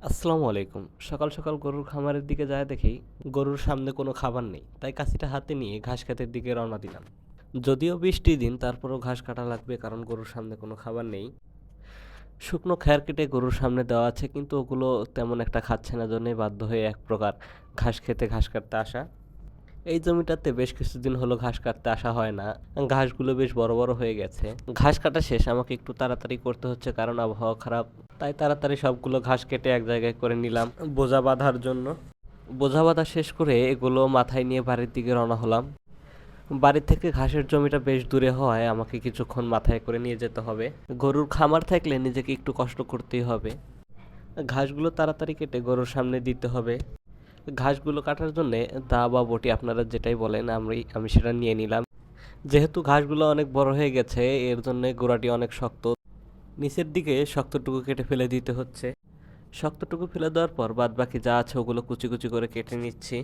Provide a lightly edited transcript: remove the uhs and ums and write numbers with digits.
আসসালামু আলাইকুম। সকাল সকাল গরুর খামারের দিকে যায় দেখি গরুর সামনে কোনো খাবার নেই, তাই কাছিটা হাতে নিয়ে ঘাস খেতের দিকে রওনা দিলাম। যদিও বৃষ্টির দিন, তারপরেও ঘাস কাটা লাগবে, কারণ গরুর সামনে কোনো খাবার নেই। শুকনো খ্যার কেটে গরুর সামনে দেওয়া আছে, কিন্তু ওগুলো তেমন একটা খাচ্ছে না, জন্যই বাধ্য হয়ে এক প্রকার ঘাস খেতে ঘাস কাটতে আসা। এই জমিটাতে বেশ কিছুদিন হলো ঘাস কাটতে আসা হয় না। ঘাসগুলো বেশ বড় বড় হয়ে গেছে। ঘাস কাটা শেষ, আমাকে একটু তাড়াতাড়ি করতে হচ্ছে, কারণ আবহাওয়া খারাপ। তাই তাড়াতাড়ি সবগুলো ঘাস কেটে এক জায়গায় করে নিলাম বোঝা বাঁধার জন্য। বোঝা বাঁধা শেষ করে এগুলো মাথায় নিয়ে বাড়ির দিকে রওনা হলাম। বাড়ি থেকে ঘাসের জমিটা বেশ দূরে হওয়ায় আমাকে কিছুক্ষণ মাথায় করে নিয়ে যেতে হবে। গরুর খামার থাকলে নিজেকে একটু কষ্ট করতেই হবে। ঘাসগুলো তাড়াতাড়ি কেটে গরুর সামনে দিতে হবে। ঘাসগুলো কাটার জন্যে দা বা বটি, আপনারা যেটাই বলেন, আমি সেটা নিয়ে নিলাম। যেহেতু ঘাসগুলো অনেক বড় হয়ে গেছে, এর জন্য গোড়াটি অনেক শক্ত। নিচের দিকে শক্তটুকু কেটে ফেলে দিতে হচ্ছে। শক্তটুকু ফেলে দেওয়ার পর বাদ বাকি যা আছে ওগুলো কুচি কুচি করে কেটে নিচ্ছি।